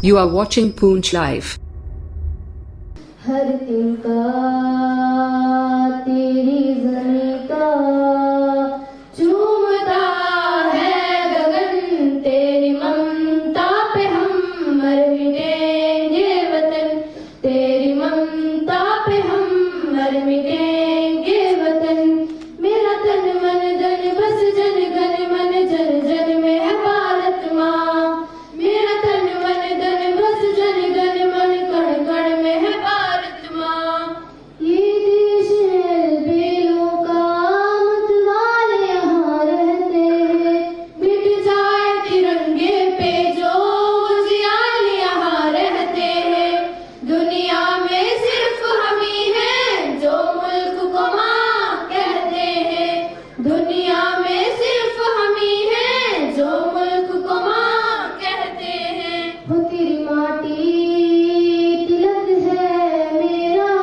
You are watching Poonch Live. हर तिनका तेरी ज़मीं का चूमता है गगन, तेरी ममता पे हम मर मिटेंगे वतन, तेरी ममता पे हम मर मिटेंगे वतन। मेरा तन मन धन बस जन गण मन, जन जन में है भारत माँ। मेरा तन मन धन बस जन गण मन, कण कण में है भारत माँ। ये देश है बेलों का, मतवाले यहाँ रहते हैं। मिट जाए तिरंगे पे जो जियाल यहाँ रहते हैं। दुनिया में सिर्फ हम ही हैं जो मुल्क को माँ कहते हैं। दुनिया में सिर्फ हम ही हैं जो मुल्क को माँ कहते हैं। वो तेरी माटी तिलक है मेरा,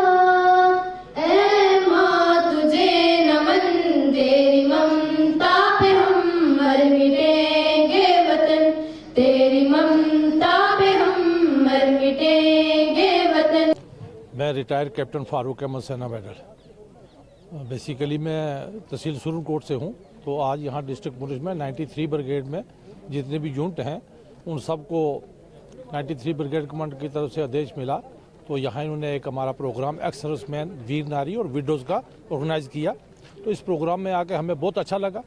ऐ माँ तुझे नमन, तेरी ममता पे हम मर मिटेंगे वतन, तेरी ममता पे हम मर मिटेंगे वतन। मैं रिटायर्ड कैप्टन फारूक अहमद सेना मेडल। बेसिकली मैं तहसील सुरनकोट से हूँ। तो आज यहाँ डिस्ट्रिक्ट पुलिस में 93 ब्रिगेड में जितने भी यूनिट हैं उन सबको 93 ब्रिगेड कमांड की तरफ से आदेश मिला। तो यहाँ इन्होंने एक हमारा प्रोग्राम एक्स सर्विसमैन, वीर नारी और विडोज़ का ऑर्गेनाइज़ किया। तो इस प्रोग्राम में आके हमें बहुत अच्छा लगा।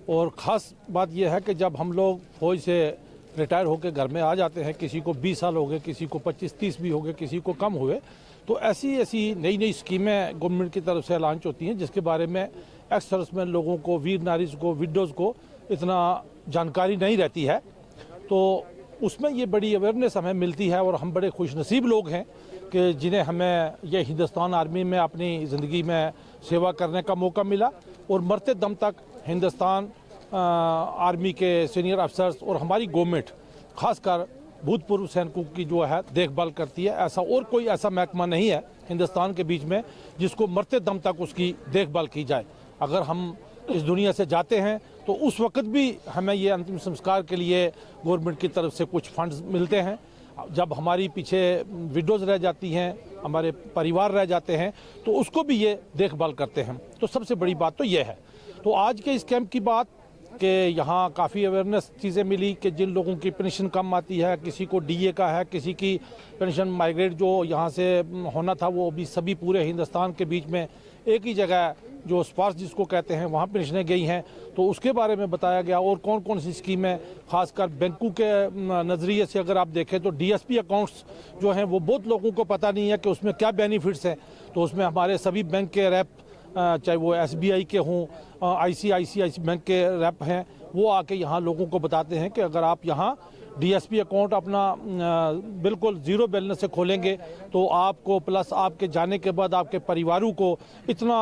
और ख़ास बात यह है कि जब हम लोग फौज से रिटायर होकर घर में आ जाते हैं, किसी को 20 साल हो गए, किसी को 25-30 भी हो गए, किसी को कम हुए, तो ऐसी ऐसी नई नई स्कीमें गवर्नमेंट की तरफ से लॉन्च होती हैं जिसके बारे में एक्स सर्विसमैन लोगों को, वीर नारीज़ को, विडोज़ को इतना जानकारी नहीं रहती है। तो उसमें ये बड़ी अवेयरनेस हमें मिलती है और हम बड़े खुशनसीब लोग हैं कि जिन्हें हमें ये हिंदुस्तान आर्मी में अपनी ज़िंदगी में सेवा करने का मौका मिला। और मरते दम तक हिंदुस्तान आर्मी के सीनियर अफसर्स और हमारी गवर्नमेंट खासकर भूतपूर्व सैनिकों की जो है देखभाल करती है। ऐसा और कोई ऐसा महकमा नहीं है हिंदुस्तान के बीच में जिसको मरते दम तक उसकी देखभाल की जाए। अगर हम इस दुनिया से जाते हैं तो उस वक्त भी हमें ये अंतिम संस्कार के लिए गवर्नमेंट की तरफ से कुछ फंड्स मिलते हैं। जब हमारी पीछे विडोज़ रह जाती हैं, हमारे परिवार रह जाते हैं, तो उसको भी ये देखभाल करते हैं। तो सबसे बड़ी बात तो ये है। तो आज के इस कैंप की बात कि यहाँ काफ़ी अवेयरनेस चीज़ें मिली कि जिन लोगों की पेंशन कम आती है, किसी को डीए का है, किसी की पेंशन माइग्रेट जो यहाँ से होना था वो अभी सभी पूरे हिंदुस्तान के बीच में एक ही जगह जो स्पार्स जिसको कहते हैं वहाँ पेंशनें गई हैं। तो उसके बारे में बताया गया। और कौन कौन सी स्कीमें खासकर बैंकों के नज़रिए से अगर आप देखें तो डीएसपी अकाउंट्स जो हैं वो बहुत लोगों को पता नहीं है कि उसमें क्या बेनिफिट्स हैं। तो उसमें हमारे सभी बैंक के रैप, चाहे वो एसबीआई के हों, आईसीआईसीआई बैंक के रैप हैं, वो आके यहाँ लोगों को बताते हैं कि अगर आप यहाँ डीएसपी अकाउंट अपना बिल्कुल ज़ीरो बैलेंस से खोलेंगे तो आपको प्लस आपके जाने के बाद आपके परिवारों को इतना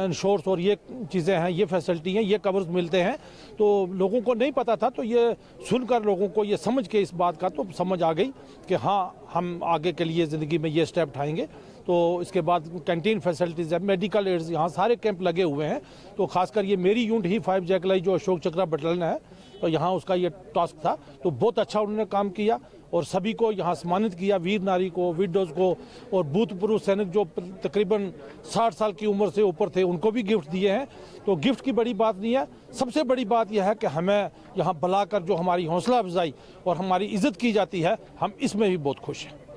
इंश्योरेंस और ये चीज़ें हैं, ये फैसिलिटी हैं, ये कवर्स मिलते हैं। तो लोगों को नहीं पता था। तो ये सुनकर लोगों को ये समझ के इस बात का तो समझ आ गई कि हाँ, हम आगे के लिए ज़िंदगी में ये स्टेप उठाएंगे। तो इसके बाद कैंटीन फैसिलिटीज़ है, मेडिकल एड्स, यहाँ सारे कैंप लगे हुए हैं। तो खासकर ये मेरी यूनिट ही 5 जैकलाई जो अशोक चक्रा बटालियन है, तो यहाँ उसका ये टास्क था। तो बहुत अच्छा उन्होंने काम किया और सभी को यहाँ सम्मानित किया, वीर नारी को, विडोज़ को और भूतपूर्व सैनिक जो तकरीबन 60 साल की उम्र से ऊपर थे उनको भी गिफ्ट दिए हैं। तो गिफ्ट की बड़ी बात नहीं है, सबसे बड़ी बात यह है कि हमें यहाँ बुलाकर जो हमारी हौसला अफजाई और हमारी इज़्ज़त की जाती है, हम इसमें भी बहुत खुश हैं।